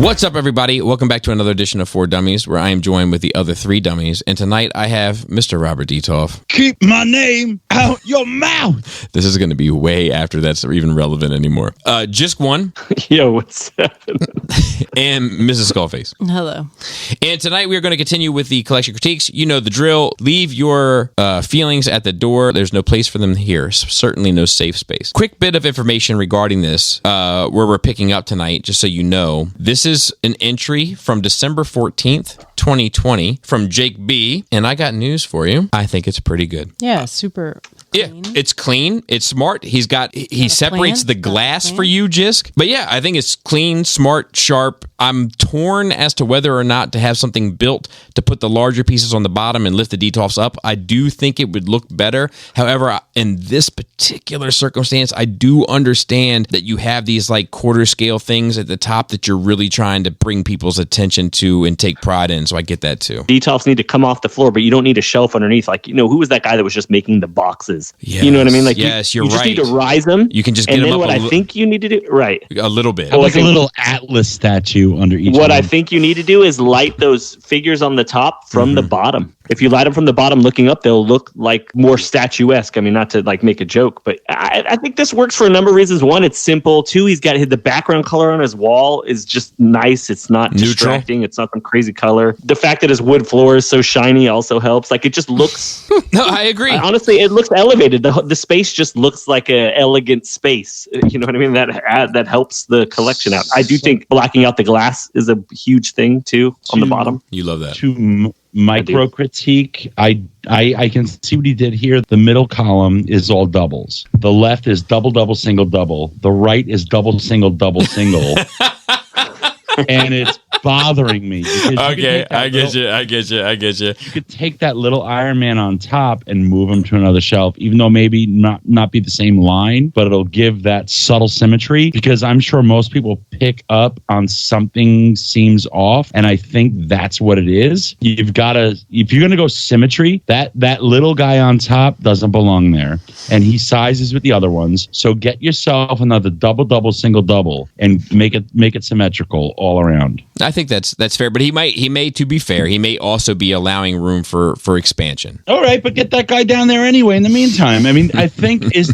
What's up, everybody? Welcome back to another edition of 4 Dummies, where I am joined with the other 3 dummies. And tonight I have Mr. Robert Detoff. Keep my name out your mouth. This is going to be way after that's even relevant anymore. Jisc 1. Yo, what's up? And Mrs. Skullface. Hello. And tonight we are going to continue with the collection critiques. You know the drill. Leave your feelings at the door. There's no place for them here. Certainly no safe space. Quick bit of information regarding this, where we're picking up tonight, just so you know. This is an entry from December 14th, 2020 from Jake B. And I got news for you. I think it's pretty good. Yeah, super clean. Yeah, it's clean. It's smart. He separates the glass for you, Jisc. But yeah, I think it's clean, smart, sharp. I'm torn as to whether or not to have something built to put the larger pieces on the bottom and lift the detoffs up. I do think it would look better. However, in this particular circumstance, I do understand that you have these like quarter scale things at the top that you're really trying to bring people's attention to and take pride in. So I get that too. Detoffs need to come off the floor, but you don't need a shelf underneath. Like, who was that guy that was just making the boxes? Yes. You know what I mean? Like, yes, you you're just right. need to rise them. You can just get them up. And then what I think you need to do, right? A little bit. Like a little Atlas statue under each What one. I think you need to do is light those figures on the top from the bottom. If you light them from the bottom looking up, they'll look like more statuesque. I mean, not to like make a joke, but I think this works for a number of reasons. One, it's simple. Two, he's got the background color on his wall is just nice. It's not distracting. It's not some crazy color. The fact that his wood floor is so shiny also helps. Like, it just looks... No, I agree. Honestly, it looks elevated. The space just looks like an elegant space. You know what I mean? That helps the collection out. I do think blacking out the glass is a huge thing, too, on the bottom. You love that. To micro critique, I can see what he did here. The middle column is all doubles. The left is double, double, single, double. The right is double, single, double, single. And it's bothering me. Okay, I get you. You could take that little Iron Man on top and move him to another shelf, even though maybe not be the same line, but it'll give that subtle symmetry, because I'm sure most people pick up on something seems off, and I think that's what it is. You've got to, if you're going to go symmetry, that little guy on top doesn't belong there, and he sizes with the other ones. So get yourself another double, double, single, double, and make it symmetrical all around. I think that's fair, but he may, to be fair, he may also be allowing room for expansion. All right, but get that guy down there anyway in the meantime. I mean, I think, is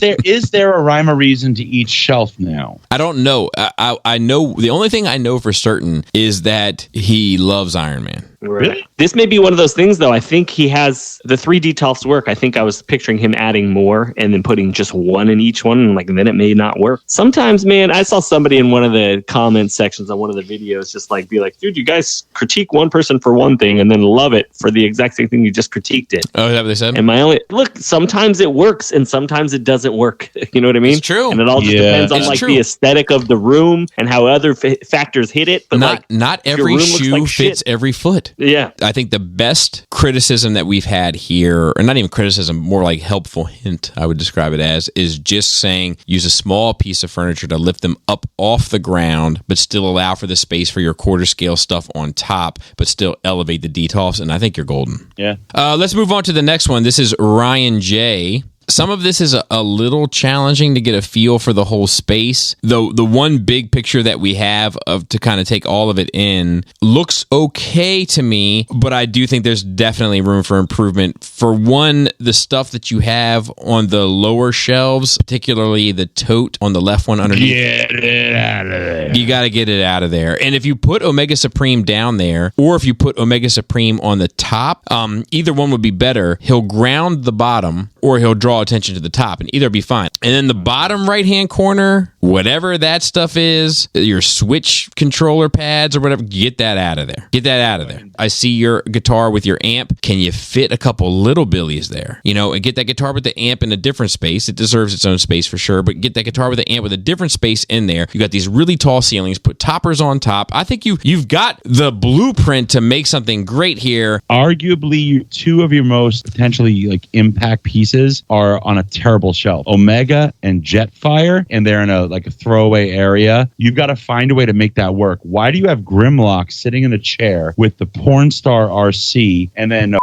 there a rhyme or reason to each shelf now? I don't know. I know, the only thing I know for certain is that he loves Iron Man. Right. Really? This may be one of those things, though. I think he has the 3 detoffs work. I think I was picturing him adding more and then putting just one in each one, and then it may not work. Sometimes, man, I saw somebody in one of the comment sections on one of the videos just like be like, dude, you guys critique one person for one thing and then love it for the exact same thing you just critiqued it. Oh, is that what they said? And sometimes it works and sometimes it doesn't work. You know what I mean? It's true. And it all just depends on the aesthetic of the room and how other factors hit it. But not every shoe fits every foot. Yeah. I think the best criticism that we've had here, or not even criticism, more like helpful hint, I would describe it as, is just saying use a small piece of furniture to lift them up off the ground, but still allow for the space for your quarter scale stuff on top, but still elevate the detoffs. And I think you're golden. Yeah. Let's move on to the next one. This is Ryan J. Some of this is a little challenging to get a feel for the whole space. Though the one big picture that we have of to kind of take all of it in looks okay to me, but I do think there's definitely room for improvement. For one, the stuff that you have on the lower shelves, particularly the tote on the left one underneath. Get it out of there. You got to get it out of there. And if you put Omega Supreme down there, or if you put Omega Supreme on the top, either one would be better. He'll ground the bottom, or he'll draw attention to the top, and either be fine. And then the bottom right-hand corner, whatever that stuff is, your Switch controller pads or whatever, get that out of there. Get that out of there. I see your guitar with your amp. Can you fit a couple little billies there? And get that guitar with the amp in a different space. It deserves its own space for sure, but get that guitar with the amp with a different space in there. You got these really tall ceilings, put toppers on top. I think you've got the blueprint to make something great here. Arguably, 2 of your most potentially like impact pieces are on a terrible shelf. Omega and Jetfire, and they're in a throwaway area. You've got to find a way to make that work. Why do you have Grimlock sitting in a chair with the porn star RC and then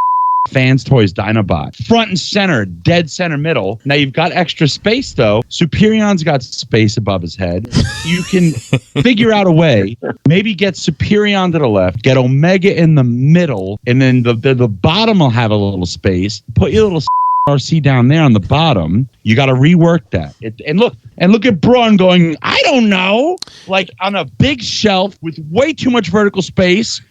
Fans Toys Dinobot. Front and center, dead center middle. Now you've got extra space though. Superion's got space above his head. You can figure out a way. Maybe get Superion to the left, get Omega in the middle, and then the bottom will have a little space. Put your little RC down there on the bottom. You got to rework that. And look at Braun going, I don't know, like on a big shelf with way too much vertical space.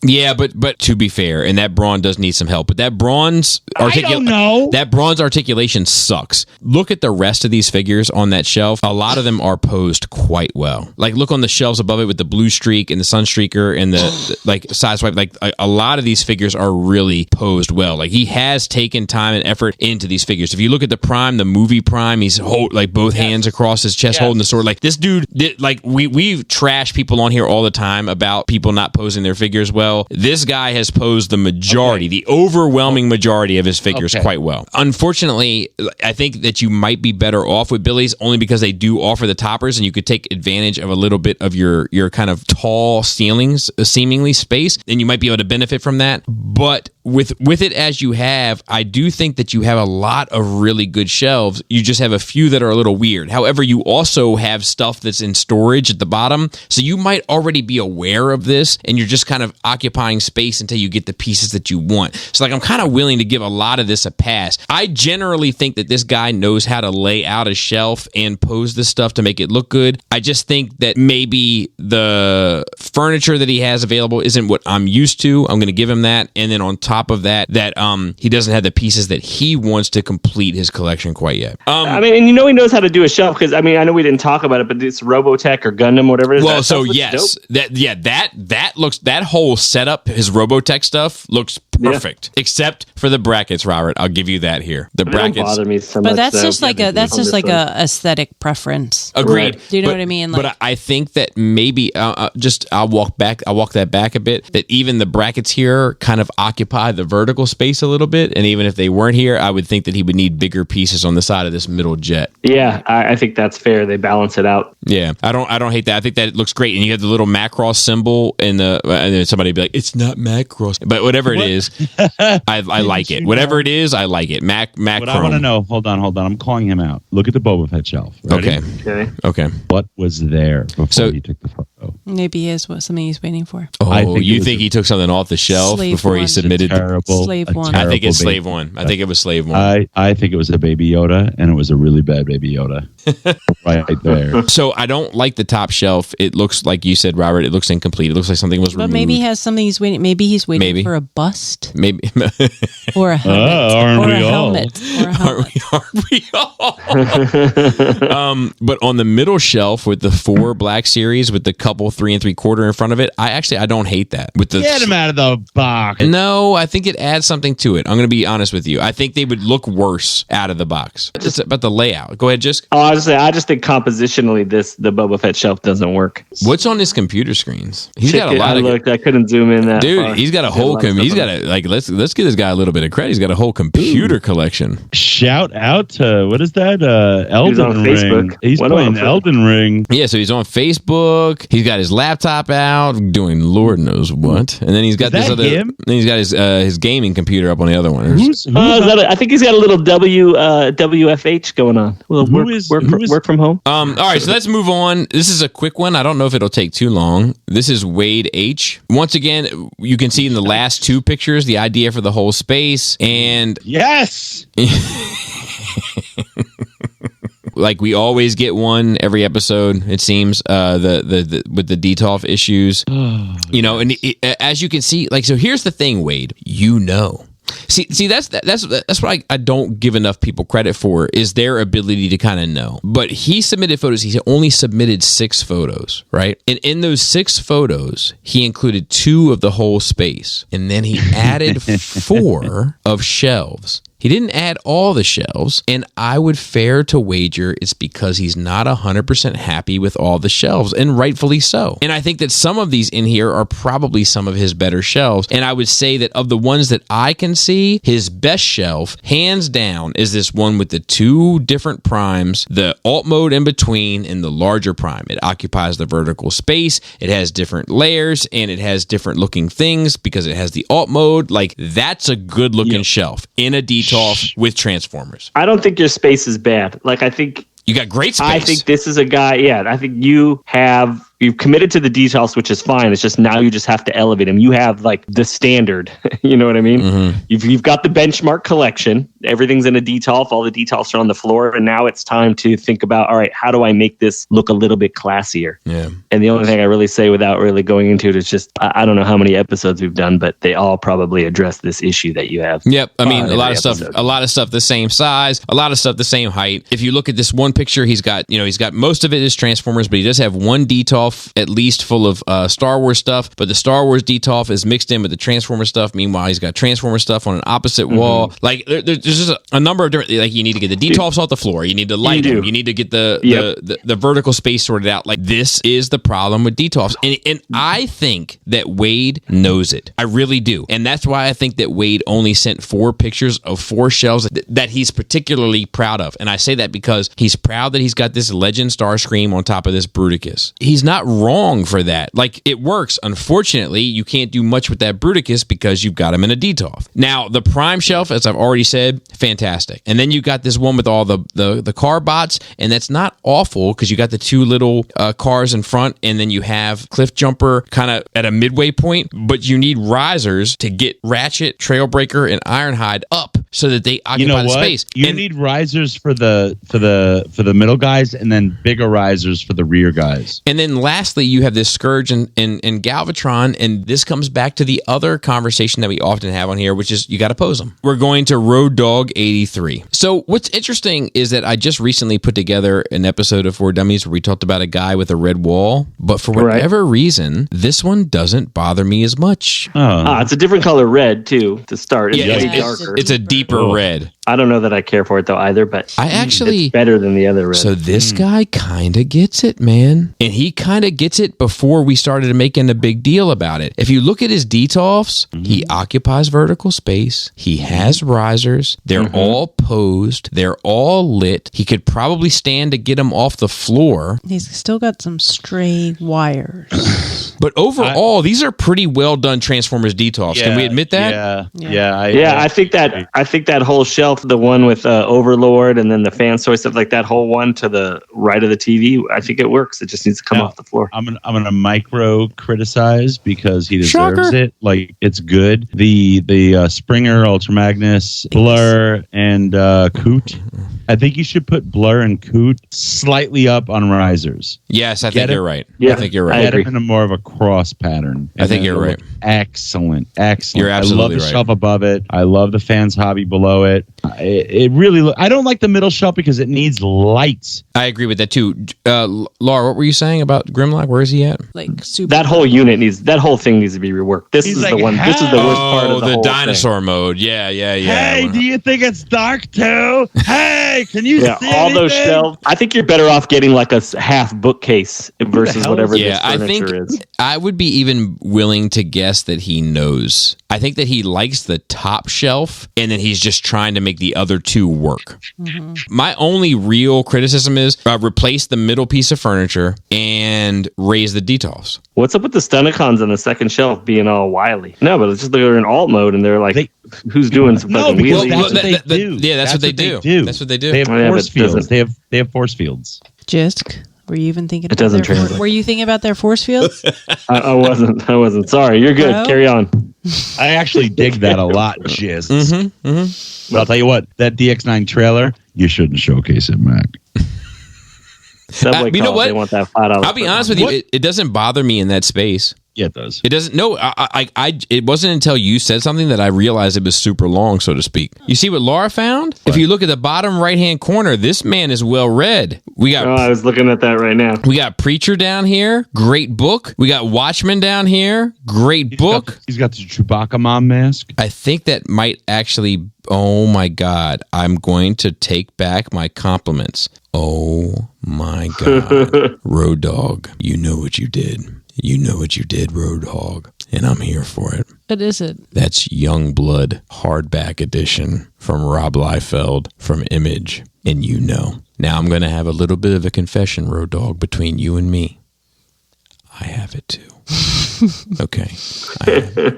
Yeah, but to be fair, and that Braun does need some help. But that Braun's articulation sucks. Look at the rest of these figures on that shelf. A lot of them are posed quite well. Like look on the shelves above it with the blue streak and the Sunstreaker and the like side swipe. Like a lot of these figures are really posed well. Like he has taken time and effort into these figures. If you look at the Prime, the movie Prime, he's like both hands across his chest holding the sword. Like this dude did. Like we've trashed people on here all the time about people not posing their figures well. This guy has posed the majority, the overwhelming majority of his figures quite well. Unfortunately, I think that you might be better off with Billy's only because they do offer the toppers and you could take advantage of a little bit of your kind of tall ceilings, seemingly space, and you might be able to benefit from that. But with it as you have, I do think that you have a lot of really good shelves. You just have a few that are a little weird. However, you also have stuff that's in storage at the bottom, so you might already be aware of this, and you're just kind of occupying space until you get the pieces that you want. So like I'm kind of willing to give a lot of this a pass. I generally think that this guy knows how to lay out a shelf and pose this stuff to make it look good. I just think that maybe the furniture that he has available isn't what I'm used to. I'm going to give him that. And then on top of that he doesn't have the pieces that he wants to complete his collection quite yet. I mean, and he knows how to do a shelf because I mean, I know we didn't talk about it, but it's Robotech or Gundam, whatever it is. Well, so yes, that looks, that whole setup, his Robotech stuff looks perfect, except for the brackets, Robert. I'll give you that here. The brackets don't bother me so much. But that's just like a aesthetic preference. Agreed. Right. Do you know what I mean? Like, but I think that maybe I'll walk that back a bit. That even the brackets here kind of occupy the vertical space a little bit, and even if they weren't here, I would think that he would need bigger pieces on the side of this middle jet. Yeah, I think that's fair. They balance it out. Yeah, I don't hate that. I think that it looks great, and you have the little Macross symbol and then somebody would be like, it's not Macross, but whatever it is, I like it. Whatever it is, I like it. Mac. What I want to know. Hold on. I'm calling him out. Look at the Boba Fett shelf. Ready? Okay. What was there before he took the photo? maybe he has something he's waiting for. Oh, you think he took something off the shelf before he submitted? Slave one. I think it's Slave One. I think it was Slave One. I think it was a Baby Yoda, and it was a really bad Baby Yoda. Right there. So I don't like the top shelf. It looks like you said, Robert. It looks incomplete. It looks like something was removed. But maybe he has something he's waiting. Maybe he's waiting for a bust. Maybe or a helmet. Aren't we all? Aren't we all? But on the middle shelf with the 4 Black Series with the couple 3 3/4 in front of it, I don't hate that. With the Get him out of the box. No, I think it adds something to it. I'm going to be honest with you. I think they would look worse out of the box. Just about the layout. Go ahead, Jisc. Oh, I just think compositionally the Boba Fett shelf doesn't work. What's on his computer screens? He's got a lot of. I couldn't zoom in that. Dude, far. he's got a whole. He's got a Let's give this guy a little bit of credit. He's got a whole computer collection. Shout out to what is that? Elden Ring. Facebook. He's playing Elden Ring. Yeah, so he's on Facebook. He's got his laptop out, doing Lord knows what, and then he's got this other. Him? Then he's got his gaming computer up on the other one. I think he's got a little WFH going on. Work from home. All right, so let's move on. This is a quick one. I don't know if it'll take too long. This is Wade H. Once again, you can see in the last 2 pictures the idea for the whole space, and yes. Like we always get one every episode, it seems. The with the DTOF issues, you know, and as you can see, like, so here's the thing, Wade. You know. See, that's what I don't give enough people credit for, is their ability to kind of know. But he submitted photos. He only submitted 6 photos, right? And in those 6 photos, he included 2 of the whole space, and then he added 4 of shelves. He didn't add all the shelves, and I would fare to wager it's because he's not 100% happy with all the shelves, and rightfully so. And I think that some of these in here are probably some of his better shelves, and I would say that of the ones that I can see, his best shelf, hands down, is this one with the two different primes, the alt mode in between, and the larger prime. It occupies the vertical space, it has different layers, and it has different looking things because it has the alt mode. Like, that's a good looking shelf in a DTOF with transformers. I don't think your space is bad. Like, I think you got great space. I think this is a guy. Yeah, I think you've committed to the details, which is fine. It's just now you just have to elevate him. You have like the standard. You know what I mean? Mm-hmm. You've got the benchmark collection. Everything's in a DTOF. All the DTOFs are on the floor, and now it's time to think about, all right, how do I make this look a little bit classier? Yeah. And the only thing I really say without really going into it is just I don't know how many episodes we've done, but they all probably address this issue that you have. Yep. I mean, a lot of stuff the same size, a lot of stuff the same height. If you look at this one picture, he's got most of it is Transformers, but he does have one DTOF at least full of Star Wars stuff, but the Star Wars DTOF is mixed in with the Transformer stuff. Meanwhile, he's got Transformer stuff on an opposite wall. Like there's just a number of different, like, you need to get the DTOFs off the floor, you need to light them, you need to get the vertical space sorted out. Like, this is the problem with DTOFs, and I think that Wade knows it. I really do, and that's why I think that Wade only sent 4 pictures of 4 shelves that he's particularly proud of, and I say that because he's proud that he's got this Legend Starscream on top of this Bruticus. He's not wrong for that. Like, it works. Unfortunately, you can't do much with that Bruticus because you've got him in a DTOF. Now, the Prime shelf, as I've already said, fantastic. And then you got this one with all the car bots, and that's not awful because you got the 2 little cars in front, and then you have Cliff Jumper kind of at a midway point, but you need risers to get Ratchet, Trailbreaker, and Ironhide up so that they occupy the space. You need risers for the middle guys, and then bigger risers for the rear guys. And then lastly, you have this Scourge and Galvatron, and this comes back to the other conversation that we often have on here, which is you got to pose them. We're going to Road Dogg 83. So what's interesting is that I just recently put together an episode of For Dummies where we talked about a guy with a red wall, but for whatever reason, this one doesn't bother me as much. It's a different color red too to start. It's way darker. It's a deeper red. I don't know that I care for it though either, but it's better than the other red. So this guy kind of gets it, man. And he kind of gets it before we started making a big deal about it. If you look at his DTOFs, he occupies vertical space. He has risers. They're all posed. They're all lit. He could probably stand to get them off the floor. He's still got some stray wires. But overall, these are pretty well done Transformers DTOFs. Can we admit that? I think that whole shelf, the one with Overlord and then the fan soy stuff, like that whole one to the right of the TV, I think it works. It just needs to come off the floor. I'm gonna micro criticize because he deserves it. Like, it's good. The Springer, Ultra Magnus, Blur, and Coot. I think you should put Blur and Coot slightly up on risers. Yes, I think you're right. Yeah, I think you're right. Get him in a more of a cross pattern. I think you're right. Excellent. You're absolutely right. I love the shelf above it. I love the fans hobby below it. It really. I don't like the middle shelf because it needs lights. I agree with that too. Laura, what were you saying about Grimlock? Where is he at? Like super. That whole thing needs to be reworked. This is the one. This is the worst part of the whole dinosaur thing. mode. Yeah. Hey, do you think it's dark too? Hey, can you see all anything? those shelves? I think you're better off getting like a half bookcase versus whatever this furniture is. I would be even willing to guess that he knows. I think that he likes the top shelf, and then he's just trying to make the other 2 work. My only real criticism is replace the middle piece of furniture and raise the DTOFs. What's up with the Stunticons on the second shelf being all wily? No, but it's just they're in alt mode and they're like, who's doing some fucking wheelies? That's what they do. Yeah, that's what they do. That's what they do. They have force fields. They have force fields. Jisc, were you even thinking? Were you thinking about their force fields? I wasn't. Sorry, you're good. No? Carry on. I actually dig that a lot, Jizz. But I'll tell you what, that DX9 trailer, you shouldn't showcase it, Mac. Subway you know what? They want that $5. I'll be honest with you, it doesn't bother me in that space. Yeah, it does. It doesn't. No, it wasn't until you said something that I realized it was super long, so to speak. You see what Laura found? If you look at the bottom right-hand corner, this man is well read. We got. I was looking at that right now. We got Preacher down here. Great book. We got Watchmen down here. Great book. He's got the Chewbacca mom mask. I think that might actually. Oh my God! I'm going to take back my compliments. Oh my God, Road Dog! You know what you did. You know what you did, Road Hog, and I'm here for it. What is it? That's Youngblood hardback edition from Rob Liefeld from Image, and you know. Now I'm going to have a little bit of a confession, Road Dog, between you and me. I have it too. Okay,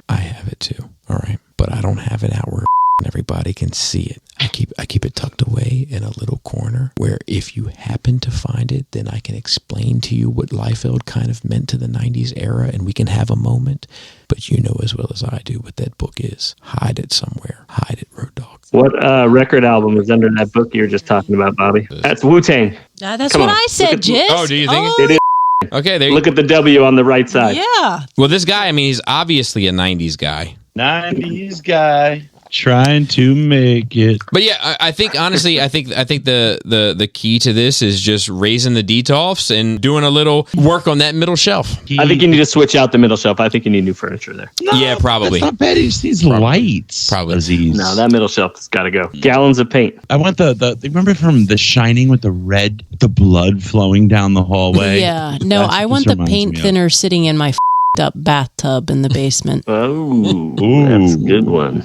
I have it too. All right, but I don't have it out where everybody can see it. I keep it tucked away in a little corner where if you happen to find it, then I can explain to you what Liefeld kind of meant to the 90s era and we can have a moment. But you know as well as I do what that book is. Hide it somewhere. Hide it, Road Dog. What record album is under that book you were just talking about, Bobby? That's Wu-Tang. That's what I said, Jisc. Oh, do you think It is. Okay, there you Look at the W on the right side. Yeah. Well, this guy, I mean, he's obviously a 90s guy. 90s guy trying to make it. But yeah, I think honestly, I think the key to this is just raising the detolfs and doing a little work on that middle shelf. I think you need to switch out the middle shelf. I think you need new furniture there. No, Yeah, probably. That's not bad. He just needs lights. Probably. Aziz. No, that middle shelf has got to go. Gallons of paint. I want the remember from The Shining with the blood flowing down the hallway? Yeah. No, That's I what want this the reminds paint me of. thinner sitting in my up bathtub in the basement. Oh, that's a good one.